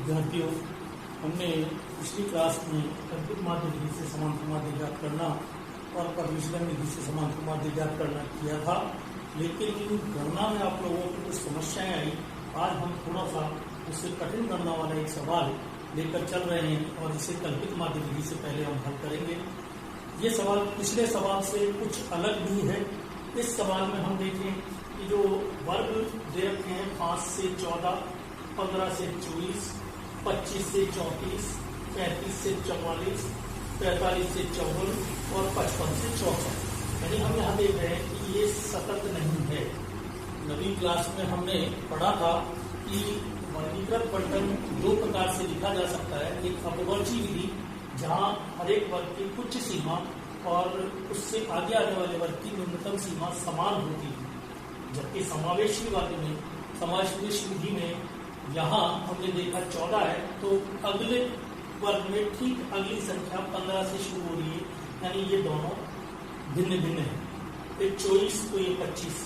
विद्यार्थियों, हमने पिछली क्लास में कल्पित माध्य विधि से समांतर माध्य ज्ञात करना और परिविचलन विधि से समांतर माध्य ज्ञात करना किया था, लेकिन गणना में आप लोगों को कुछ समस्याएं आई। आज हम थोड़ा सा उससे कठिन गणना वाला एक सवाल लेकर चल रहे हैं और इसे कल्पित माध्य विधि से पहले हम हल करेंगे। ये सवाल पिछले सवाल से कुछ अलग भी है। इस सवाल में हम देखें कि जो वर्ग दे रखे हैं 5 से 14, 15 से 24, 25 से 34, 35 से 44, 45 से 54 और 55 से 64, यानी हम यहाँ देख रहे हैं कि ये सतत नहीं है। नवी क्लास में हमने पढ़ा था कि वर्गीकृत बंटन दो प्रकार से लिखा जा सकता है। एक अपवर्जी विधि, जहाँ हर एक वर्ग की उच्च सीमा और उससे आगे आने वाले वर्ग की न्यूनतम सीमा समान होती है, जबकि समावेशी वाले में समावेश विधि में यहाँ हमने देखा 14 है, तो अगले वर्ग में ठीक अगली संख्या 15 से शुरू हो रही है, यानी ये दोनों भिन्न भिन्न है। फिर 24 तो ये 25,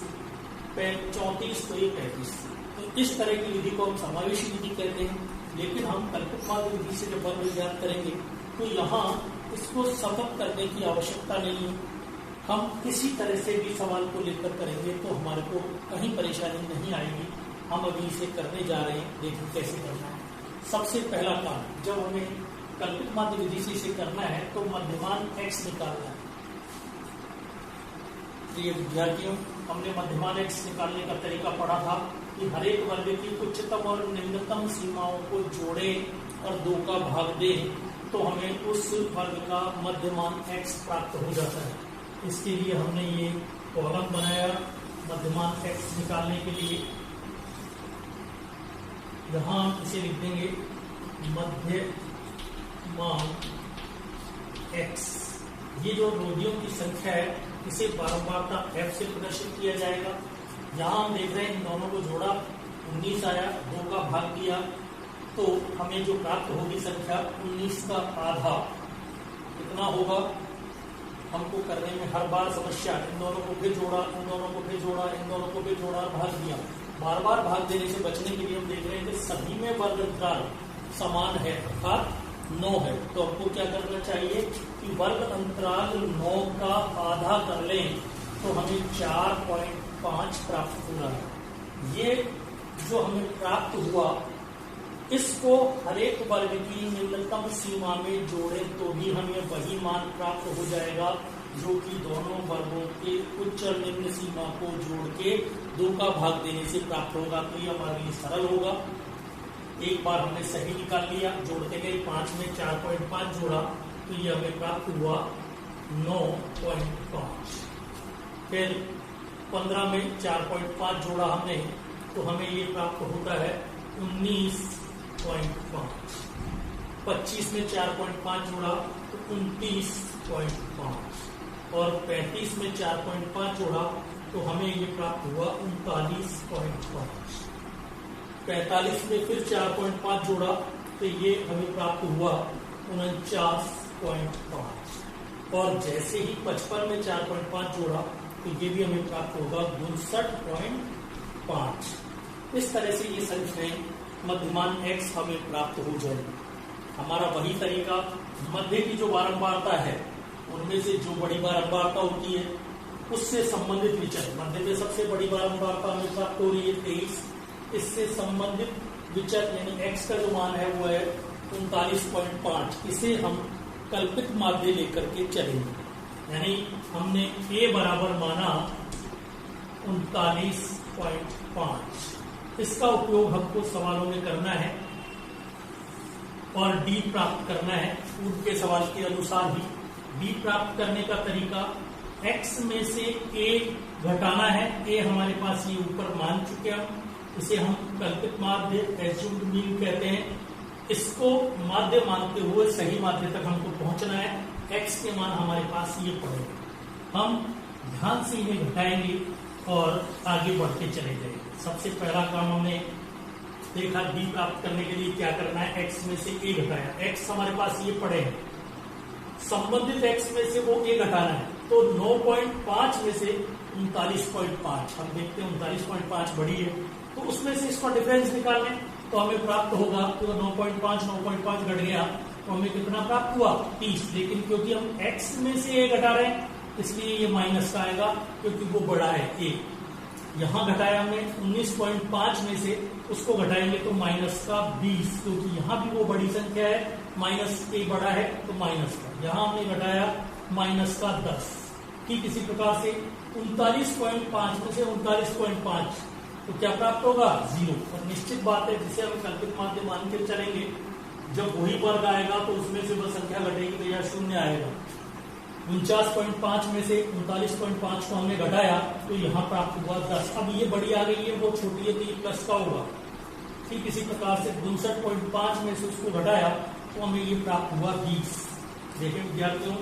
34 तो ये 35। तो इस तरह की विधि को हम समावेशी विधि कहते हैं। लेकिन हम कल्पित माध्य विधि से जब वर्ग ज्ञात करेंगे तो यहाँ इसको सतत करने की आवश्यकता नहीं है। हम किसी तरह से भी सवाल को लेकर करेंगे तो हमारे को कहीं परेशानी नहीं आएगी। हम अभी इसे करने जा रहे हैं, देखें कैसे करना है। सबसे पहला काम, जब हमें कल्पित माध्य विधि से इसे करना है तो मध्यमान x निकालना है। प्रिय विद्यार्थियों, हमने मध्यमान x निकालने का तरीका पढ़ा था कि हर एक वर्ग की उच्चतम और निम्नतम सीमाओं को जोड़े और 2 का भाग दे तो हमें उस वर्ग का मध्यमान x प्राप्त हो जाता है। इसके लिए हमने ये कॉलम बनाया मध्यमान x निकालने के लिए। यहाँ हम इसे लिख देंगे मध्यमान x। ये जो रोगियों की संख्या है इसे बारंबारता f से प्रदर्शित किया जाएगा। यहाँ हम देख रहे हैं इन दोनों को जोड़ा 19 आया, 2 का भाग दिया तो हमें जो प्राप्त होगी संख्या 19 का आधा कितना होगा। हमको करने में हर बार समस्या, इन दोनों को फिर जोड़ा, इन दोनों को फिर जोड़ा, इन दोनों को फिर जोड़ा, भाग दिया। बार बार भाग देने से बचने के लिए हम देख रहे हैं कि सभी में वर्ग अंतराल समान है, अर्थात 9 है। तो आपको क्या करना चाहिए कि वर्ग अंतराल 9 का आधा कर लें तो हमें 4.5 प्राप्त हो रहा है। ये जो हमें प्राप्त हुआ इसको हर एक वर्ग की न्यूनतम सीमा में जोड़े तो भी हमें वही मान प्राप्त हो जाएगा जो कि दोनों वर्गों के उच्च और निम्न सीमा को जोड़ के 2 का भाग देने से प्राप्त होगा। तो ये हमारे लिए सरल होगा। एक बार हमने सही निकाल लिया, जोड़ते गए 5 में 4.5 जोड़ा तो ये हमें प्राप्त हुआ 9.5। फिर 15 में 4.5 जोड़ा हमने तो हमें ये प्राप्त होता है 19.5। 25 में 4.5 जोड़ा तो 29.5 और 35 में 4.5 जोड़ा तो हमें ये प्राप्त हुआ 39.5। 45 में फिर 4.5 जोड़ा तो ये हमें प्राप्त हुआ 49.5 और जैसे ही 55 में 4.5 जोड़ा तो ये भी हमें प्राप्त होगा 62.5। इस तरह से ये संख्याएं मध्यमान x हमें प्राप्त हो जाएगी। हमारा वही तरीका, मध्य की जो बारंबारता है उनमें से जो बड़ी बारंबारता होती है उससे संबंधित विचर, मध्य में सबसे बड़ी बारंबारता हमें प्राप्त हो रही है 23, इससे संबंधित विचर यानी x का जो मान है वो है 39.5। इसे हम कल्पित माध्य लेकर के चलेंगे, यानी हमने a बराबर माना 39.5। इसका उपयोग हमको सवालों में करना है और d प्राप्त करना है पूर्व के सवाल के अनुसार ही। d प्राप्त करने का तरीका, x में से a घटाना है। a हमारे पास ये ऊपर मान चुके हैं, इसे हम कल्पित माध्य एज्यूम्ड मीन कहते हैं। इसको माध्य मानते हुए सही माध्य तक हमको पहुंचना है। x के मान हमारे पास ये पड़े, हम ध्यान से इन्हें घटाएंगे और आगे बढ़ते चले जाएंगे। सबसे पहला काम हमने देखा d प्राप्त करने के लिए क्या करना है, x में से a घटाया। x हमारे पास ये पड़े हैं, संबंधित x में से वो a घटाना है तो 9.5 में से 39.5 हम देखते हैं 39.5 बड़ी है तो उसमें से इसका डिफरेंस निकाल लें तो हमें प्राप्त होगा, तो 9.5 घट गया तो हमें कितना प्राप्त हुआ 30। लेकिन क्योंकि हम x में से a घटा रहे हैं इसलिए ये माइनस का आएगा क्योंकि वो बड़ा है a। यहाँ घटाया हमने 19.5 में से, उसको घटाएंगे तो माइनस का 20, क्योंकि यहाँ भी वो बड़ी संख्या है, माइनस a बड़ा है तो माइनस का। यहाँ हमने घटाया माइनस का 10। ठीक इसी प्रकार से 39.5 में से 39.5 तो क्या प्राप्त होगा 0। और निश्चित बात है जिसे हम कल्पित माध्य मान के चलेंगे, जब वही वर्ग आएगा तो उसमें से वह संख्या घटेगी तो यह 0 आएगा। 49.5 में से 39.5 को हमने घटाया तो यहाँ प्राप्त हुआ 10। अब ये बड़ी आ गई है, वो छोटी है तो ये प्लस का होगा। ठीक इसी प्रकार से 59.5 में से उसको घटाया तो हमें ये प्राप्त हुआ 20। देखें विद्यार्थियों,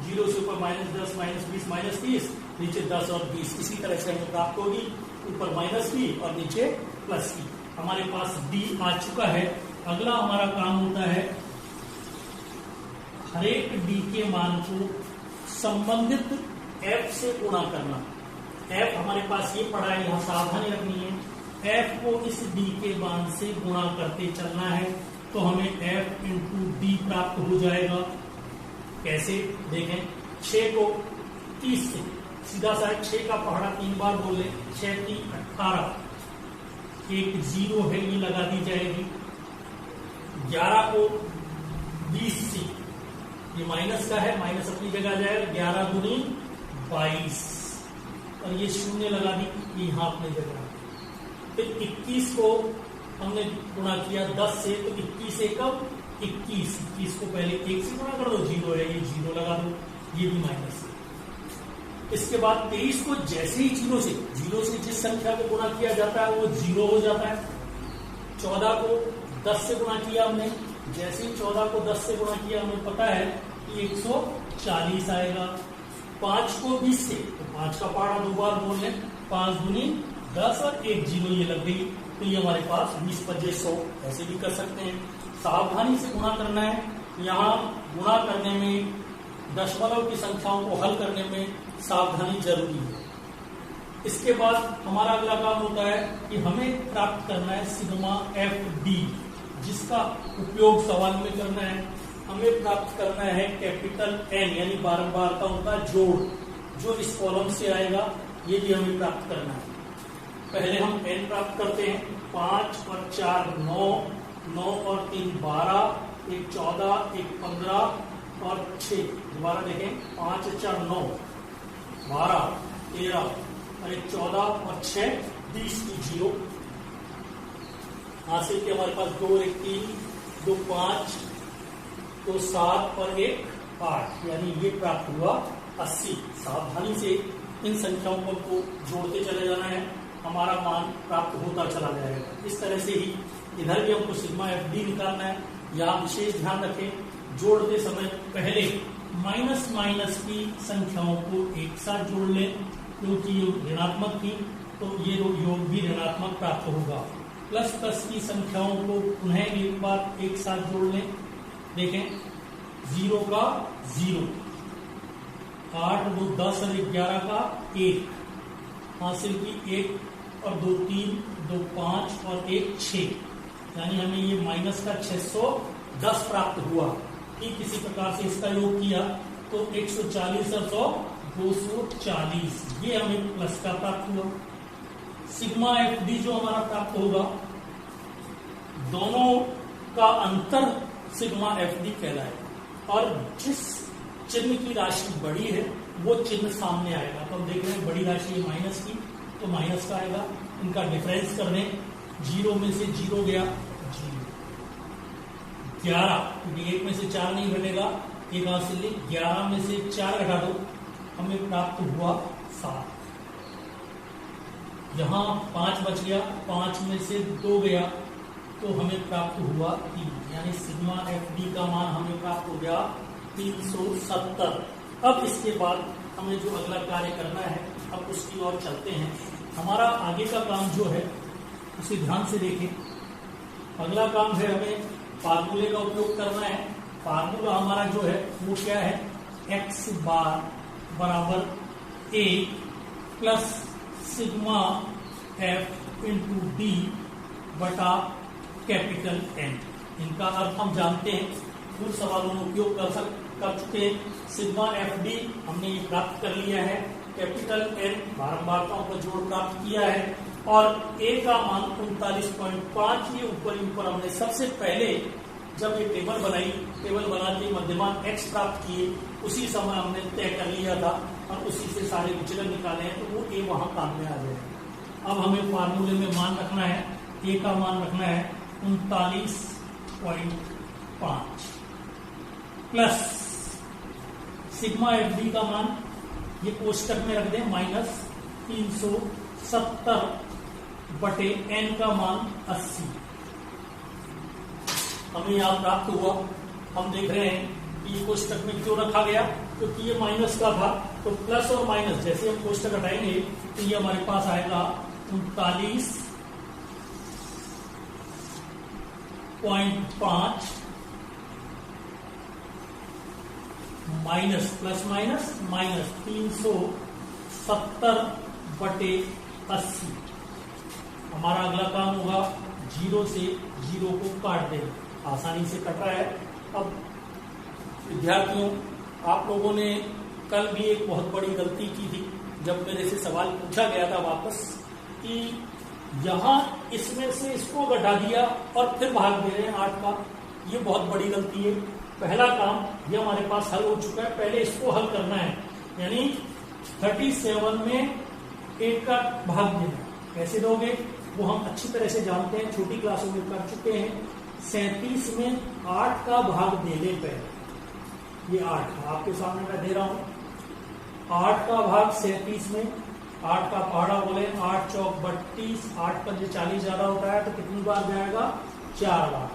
0 से ऊपर -10 -20 -30, नीचे 10 और 20, इसी तरह से हमें प्राप्त होगी, ऊपर माइनस की और नीचे प्लस की। हमारे पास डी आ चुका है। अगला हमारा काम होता है हर एक डी के मान को संबंधित f से गुणा करना। f हमारे पास ये पड़ा है, यहाँ सावधानी रखनी है, f को इस d के मान से गुणा करते चलना है तो हमें f इंटू डी प्राप्त हो जाएगा। कैसे देखें, 6 को 30 से सीधा सा 6 का पहाड़ा 3 बार बोल ले, 6 3 18, एक 0 है ये लगा दी जाएगी। 11 को 20 से, ये माइनस का है, माइनस अपनी जगह जाएगा, 11 दूनी 22 और ये 0 लगा दी, ये यहाँ अपनी जगह। फिर 21 को हमने गुणा किया 10 से, तो 21 से कब 21 को पहले 1 से गुणा कर दो, 0 है, ये 0 लगा दो, ये भी माइनस है। इसके बाद 23 को जैसे ही 0 से जिस संख्या को गुणा किया जाता है वो 0 हो जाता है। 14 को 10 से गुणा किया हमने, जैसे ही 14 को 10 से गुणा किया हमें पता है कि 140 आएगा। 5 को 20 से, तो 5 का पहाड़ा 2 बार बोल लें, 5 दूनी 10 और 1 0 ये लग गई, तो ये हमारे पास 20 25 100 ऐसे भी कर सकते हैं। सावधानी से गुणा करना है, यहाँ गुणा करने में दशमलव की संख्याओं को हल करने में सावधानी जरूरी है। इसके बाद हमारा अगला काम होता है कि हमें प्राप्त करना है सिग्मा एफ डी, जिसका उपयोग सवाल में करना है। हमें प्राप्त करना है कैपिटल एन यानी बारंबारताओं का जोड़, जो इस कॉलम से आएगा ये भी हमें प्राप्त करना है। पहले हम एन प्राप्त करते हैं, 5 और 4 9, 9 और 3 12, 1 14, 1 15 और 6। दोबारा देखें, 5 4 9, 12 13 और 1 14 और 6 20 की 0। हासिल के हमारे पास 2 1 3, 2 5, 2 7 और 1 8, यानी ये प्राप्त हुआ 80। सावधानी से इन संख्याओं को जोड़ते चले जाना है, हमारा मान प्राप्त होता चला जाएगा। इस तरह से ही इधर भी हमको सिग्मा एफ डी निकालना है। यहाँ विशेष ध्यान रखें, जोड़ते समय पहले माइनस माइनस की संख्याओं को एक साथ जोड़ लें, क्योंकि ये ऋणात्मक थी तो ये योग भी ऋणात्मक प्राप्त होगा। प्लस प्लस की संख्याओं को पुनः एक बार एक साथ जोड़ लें। देखें, 0 का 0, 8 2 10 और 11 का 1, हासिल की 1 और 2 3, 2 5 और 1 6, यानी हमें ये माइनस का 610 प्राप्त हुआ। ठीक इसी प्रकार से इसका योग किया तो 140 और 100 240, ये हमें प्लस का प्राप्त हुआ। सिग्मा एफ डी जो हमारा प्राप्त होगा, दोनों का अंतर सिग्मा एफ डी कहलाएगा, और जिस चिन्ह की राशि बड़ी है वो चिन्ह सामने आएगा। तो हम देख रहे हैं बड़ी राशि है माइनस की, तो माइनस का आएगा। इनका डिफरेंस कर दें, 0 में से 0 गया 0, 11 क्योंकि 1 में से 4 नहीं घटेगा, एक हासिल ले, 11 में से 4 घटा दो, हमें प्राप्त हुआ 7। यहाँ 5 बच गया, 5 में से 2 गया तो हमें प्राप्त हुआ 3, यानी सिग्मा एफ डी का मान हमें प्राप्त हो गया 370। अब इसके बाद हमें जो अगला कार्य करना है, अब उसकी ओर चलते हैं। हमारा आगे का काम जो है उसे ध्यान से देखें। अगला काम है हमें फार्मूले का उपयोग करना है। फार्मूला हमारा जो है वो क्या है, x बार बराबर a plus sigma f into D बटा कैपिटल एन। इनका अर्थ हम जानते हैं, कुछ सवालों में उपयोग कर चुके हैं। सिग्मा एफ डी हमने ये प्राप्त कर लिया है, कैपिटल एन बारंबारताओं का जोड़ प्राप्त किया है, और ए का मान 39.5। ये ऊपर हमने सबसे पहले जब ये टेबल बनाई, टेबल बनाते मध्यमान एक्स प्राप्त किए, उसी समय हमने तय कर लिया था और उसी से सारे विचलन निकाले हैं, तो वो ए वहां काम में आ जाएगा। अब हमें फार्मूले में मान रखना है, ए का मान रखना है 39.5 प्लस सिग्मा एफ डी का मान ये कोष्टक में रख दें माइनस 370 बटे एन का मान 80। हमें यहां प्राप्त हुआ। हम देख रहे हैं कि कोष्टक में क्यों रखा गया, क्योंकि ये माइनस का था, तो प्लस और माइनस जैसे हम कोष्टक हटाएंगे तो ये हमारे पास आएगा 39.5 माइनस प्लस माइनस माइनस 370 बटे 80। हमारा अगला काम होगा 0 से 0 को काट देना, आसानी से कट रहा है। अब विद्यार्थियों, आप लोगों ने कल भी एक बहुत बड़ी गलती की थी, जब मेरे से सवाल पूछा गया था वापस कि यहां इसमें से इसको घटा दिया और फिर भाग दे रहे हैं 8 का। ये बहुत बड़ी गलती है। पहला काम ये हमारे पास हल हो चुका है, पहले इसको हल करना है, यानी 37 में 8 का भाग देना। कैसे दोगे वो हम अच्छी तरह से जानते हैं, छोटी क्लासों में कर चुके हैं। 37 में 8 का भाग देने पर, ये 8 आपके सामने मैं दे रहा हूं, 8 का भाग 37 में, 8 का पहाड़ा बोले 8 चौक 32, 8 पंजे 40 ज्यादा होता है, तो कितनी बार जाएगा? 4 बार।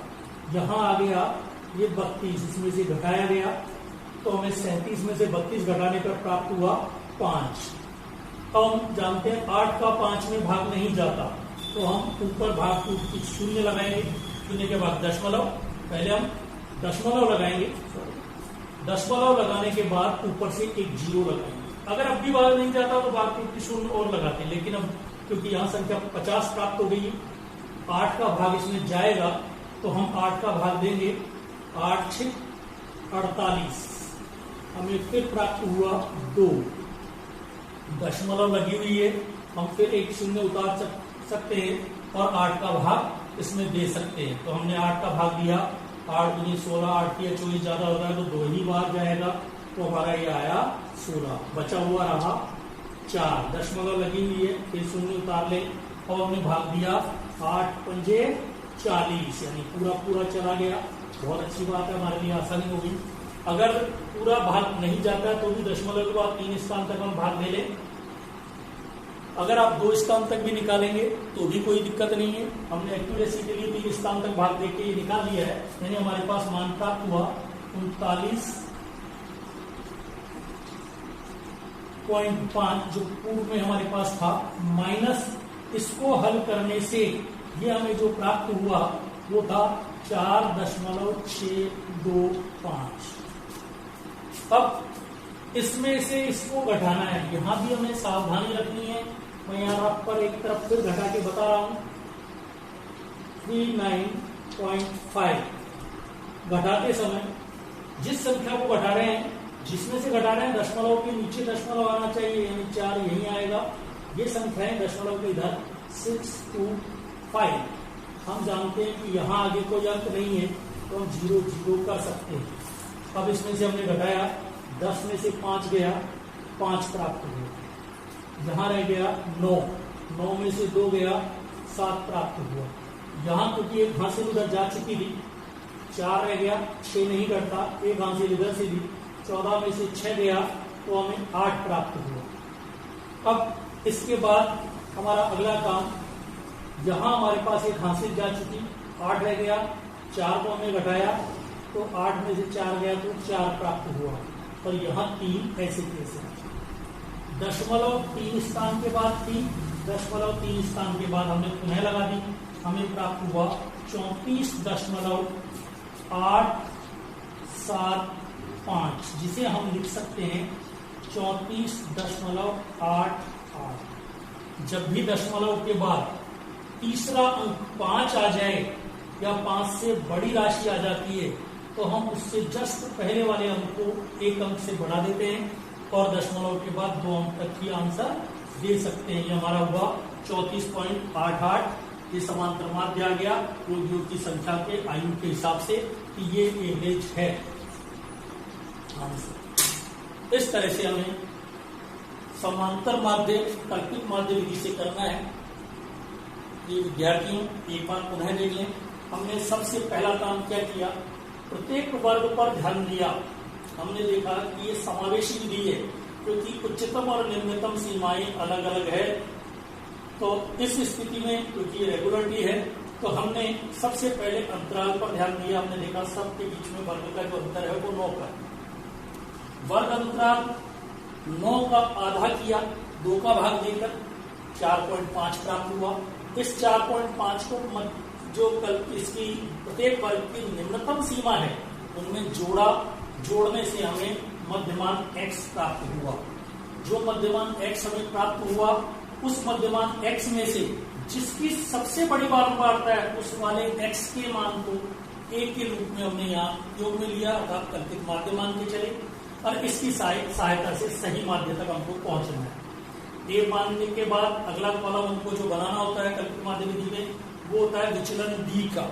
यहां आ गया ये 32, इसमें से घटाया गया, तो हमें 37 में से 32 घटाने पर प्राप्त हुआ 5। अब हम जानते हैं 8 का 5 में भाग नहीं जाता, तो हम ऊपर भाग को शून्य लगाएंगे, शून्य के बाद दशमलव, पहले हम दशमलव लगाएंगे, दशमलव लगाने के बाद ऊपर से एक 0 लगाएंगे। अगर अब भी भाग नहीं जाता तो भाग की शून्य और लगाते हैं, लेकिन अब क्योंकि यहाँ संख्या 50 प्राप्त हो गई, 8 का भाग इसमें जाएगा, तो हम 8 का भाग देंगे, 8 6 48, हमें फिर प्राप्त हुआ 2। दशमलव लगी हुई है, हम फिर एक शून्य उतार सकते हैं और 8 का भाग इसमें दे सकते हैं। तो हमने 8 का भाग दिया, 8 दूनी 16, 8 या 24 ज्यादा होता है तो 2 ही बार जाएगा, तो हमारा ये आया 16। बचा हुआ रहा 4, दशमलव लगी हुई है, फिर शून्य उतार ले और हमने भाग दिया 8 पंजे 40, यानी पूरा चला गया। बहुत अच्छी बात है, हमारे लिए आसानी होगी। अगर पूरा भाग नहीं जाता तो भी दशमलव के बाद 3 स्थान तक हम भाग ले लें। अगर आप 2 स्थान तक भी निकालेंगे तो भी कोई दिक्कत नहीं है। हमने एक्यूरेसी के लिए 3 स्थान तक भाग देके ये निकाल लिया है, यानी हमारे पास मान प्राप्त हुआ 39.5, जो पूर्व में हमारे पास था, माइनस इसको हल करने से ये हमें जो प्राप्त हुआ वो था 4.625। अब इसमें से इसको घटाना है, यहां भी हमें सावधानी रखनी है। मैं यहां आप पर एक तरफ फिर घटा के बता रहा हूं, 39.5 घटाते समय जिस संख्या को घटा रहे हैं, जिसमें से घटा रहे हैं, दशमलव के नीचे दशमलव आना चाहिए, यानी 4 यही आएगा। ये संख्याएं दशमलव के इधर 625। हम जानते हैं कि यहां आगे कोई अंक नहीं है, तो हम 0 0 कर सकते हैं। अब इसमें से हमने घटाया, 10 में से 5 गया, 5 प्राप्त हुआ। यहां रह गया 9, 9 में से 2 गया, 7 प्राप्त हुआ। यहां क्योंकि एक हासिल उधर जा चुकी थी, 4 रह गया, 6 नहीं करता, एक हासिल इधर से दी, 14 में से 6 गया, तो हमें 8 प्राप्त हुआ। अब इसके बाद हमारा अगला काम, यहां हमारे पास एक हासिल जा चुकी, 8 रह गया, 4 को हमने घटाया, तो 8 में से 4 गया, तो 4 प्राप्त हुआ। और यहाँ 3 ऐसे कैसे, दशमलव 3 स्थान के बाद 3, दशमलव 3 स्थान के बाद हमने पुनः लगा दी, हमें प्राप्त हुआ 34.875, जिसे हम लिख सकते हैं 34.88। जब भी दशमलव के बाद तीसरा अंक 5 आ जाए या 5 से बड़ी राशि आ जाती है तो हम उससे जस्ट पहले वाले अंक को 1 अंक से बढ़ा देते हैं और दशमलव के बाद 2 अंक तक की आंसर दे सकते हैं। ये हमारा हुआ 34.88। ये समांतर माध्य आ गया रोगियों की संख्या के आयु के हिसाब से कि ये एवरेज है आंसर। इस तरह से हमें समांतर माध्य कल्पित माध्य विधि से करना है। ये विद्यार्थियों एक बार पुनः देख लें। हमने सबसे पहला काम क्या किया, प्रत्येक वर्ग पर ध्यान दिया। हमने देखा कि ये समावेशी विधि है क्योंकि उच्चतम और निम्नतम सीमाएं अलग अलग है। तो इस स्थिति में क्योंकि रेगुलरिटी है तो हमने सबसे पहले अंतराल पर ध्यान दिया। हमने देखा सबके बीच में वर्ग का जो अंतर है वो 9 का। वर्ग अंतराल 9 का आधा किया, 2 का भाग देकर 4.5 प्राप्त हुआ। इस 4.5 को जो इसकी प्रत्येक वर्ग की निम्नतम सीमा है उनमें जोड़ने से हमें मध्यमान x प्राप्त हुआ। जो मध्यमान x हमें प्राप्त हुआ उस मध्यमान x में से जिसकी सबसे बड़ी बारंबारता है उस वाले x के मान को a के रूप में हमने यहाँ योग में लिया, अर्थात कल्पित माध्य मान के चले और इसकी सहायता से सही माध्य तक हमको पहुंचना है। a मानने के बाद अगला कॉलम हमको जो बनाना होता है कल्पित माध्य विधि में वो होता है विचलन d का।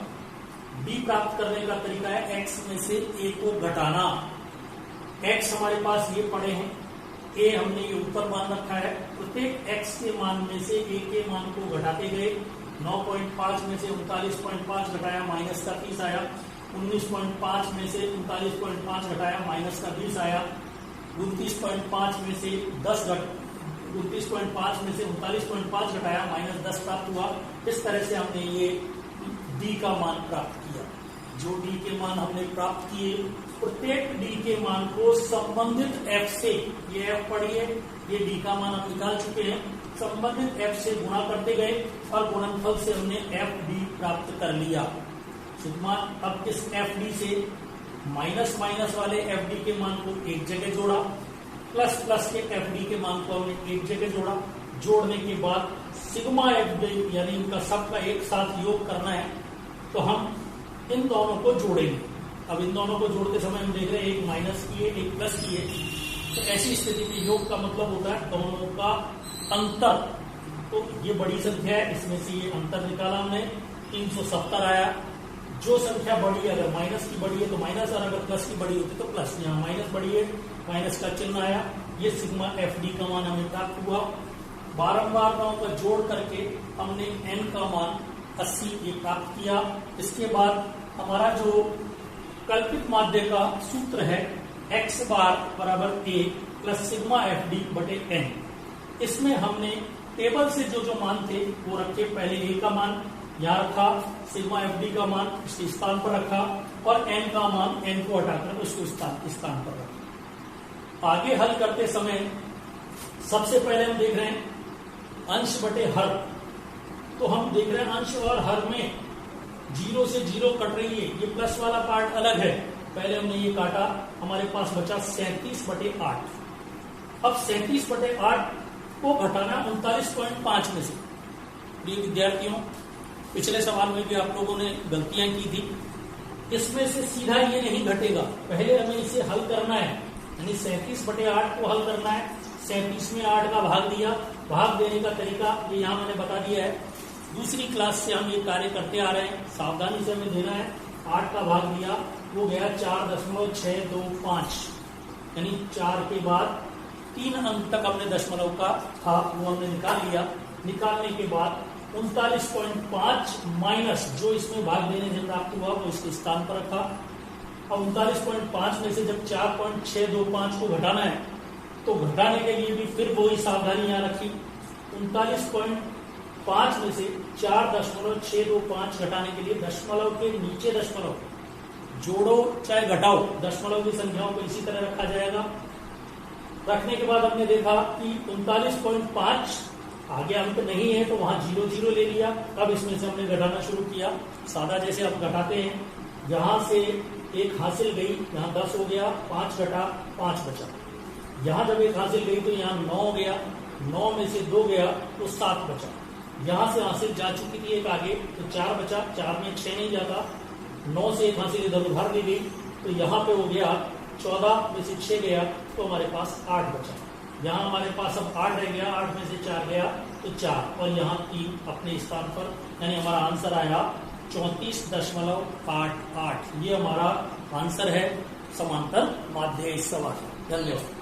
d प्राप्त करने का तरीका है x में से a को घटाना। x हमारे पास ये पड़े हैं, a हमने ये ऊपर मान रखा है। प्रत्येक x के मान में से a के मान को घटाते गए। 9.5 में से 39.5 घटाया माइनस का 30 आया। 19.5 में से 39.5 घटाया माइनस का 20 आया। 29.5 में से 29.5 में से 39.5 घटाया माइनस 10 प्राप्त हुआ। इस तरह से हमने ये d का मान प्राप्त किया। जो d के मान हमने प्राप्त किए प्रत्येक d के मान को संबंधित f से, ये f पढ़िए, ये d का मान हम निकाल चुके हैं, संबंधित f से गुणा करते गए और गुणनफल से हमने fd प्राप्त कर लिया। सिग्मा अब इस fd से माइनस माइनस वाले fd के मान को एक जगह जोड़ा, प्लस प्लस के fd के मान को हमने एक जगह जोड़ा। जोड़ने के बाद सिग्मा fd यानी इनका सबका एक साथ योग करना है तो हम इन दोनों को जोड़ेंगे। अब इन दोनों को जोड़ते समय हम देख रहे हैं एक माइनस किए एक प्लस किए, तो ऐसी स्थिति में योग का मतलब होता है दोनों का अंतर। तो ये बड़ी संख्या है, इसमें से ये अंतर निकाला हमने, 370 आया। जो संख्या बड़ी है, अगर माइनस की बड़ी है तो माइनस और अगर प्लस की बड़ी होती तो प्लस। यहाँ माइनस बड़ी है, माइनस का चिन्ह आया। ये सिग्मा fd का मान हमें प्राप्त हुआ। बारंबारताओं का जोड़ करके हमने n का मान 80 ये प्राप्त किया। इसके बाद हमारा जो कल्पित माध्य का सूत्र है x बार बराबर a प्लस सिग्मा fd बटे n। इसमें हमने टेबल से जो मान थे वो रखे। पहले a का मान यहाँ रखा, सिग्मा fd का मान इसके स्थान पर रखा और n का मान n को हटाकर उसको स्थान पर रखा। आगे हल करते समय सबसे पहले हम देख रहे हैं अंश बटे हर। तो हम देख रहे हैं अंश और हर में 0 से 0 कट रही है, ये प्लस वाला पार्ट अलग है। पहले हमने ये काटा, हमारे पास बचा 37/8। अब 37/8 को घटाना 39.5 में से। प्रिय विद्यार्थियों, पिछले सवाल में भी आप लोगों ने गलतियां की थी। इसमें से सीधा ये नहीं घटेगा, पहले हमें इसे हल करना है, यानी 37/8 को हल करना है। 37 में 8 का भाग दिया, भाग देने का तरीका ये यहाँ मैंने बता दिया है। दूसरी क्लास से हम ये कार्य करते आ रहे हैं, सावधानी से हमें देना है। 8 का भाग दिया, वो गया 4.625, यानी 4 के बाद 3 अंक तक हमने दशमलव का था वो हमने निकाल लिया। निकालने के बाद 39.5 माइनस जो इसमें भाग देने से प्राप्त हुआ वो इसके स्थान पर रखा। अब 39.5 में से जब 4.625 को घटाना है तो घटाने के लिए भी फिर वही सावधानी यहाँ रखी। 39.5 में से 4.625 घटाने के लिए दशमलव के नीचे दशमलव जोड़ो चाहे घटाओ, दशमलव की संख्याओं को इसी तरह रखा जाएगा। रखने के बाद हमने देखा कि 39.5 आगे अंक नहीं है तो वहां 0 ले लिया। अब इसमें से हमने घटाना शुरू किया, सादा जैसे हम घटाते हैं। यहां से एक हासिल गई, यहाँ 10 हो गया, 5 घटा 5 बचा। यहाँ जब एक हासिल गई तो यहाँ 9 गया, 9 में से 2 गया तो 7 बचा। यहाँ से हासिल जा चुकी थी एक आगे, तो 4 बचा, 4 में 6 नहीं जाता, 9 से एक हासिल इधर उधर दी गई, तो यहाँ पे हो गया 14 में से 6 गया, तो हमारे पास 8 बचा। यहाँ हमारे पास अब 8 रह गया, 8 में से 4 गया तो 4, और यहाँ 3 अपने स्थान पर, यानी हमारा आंसर आया 34.88। ये हमारा आंसर है समांतर माध्य इस सवाल। धन्यवाद।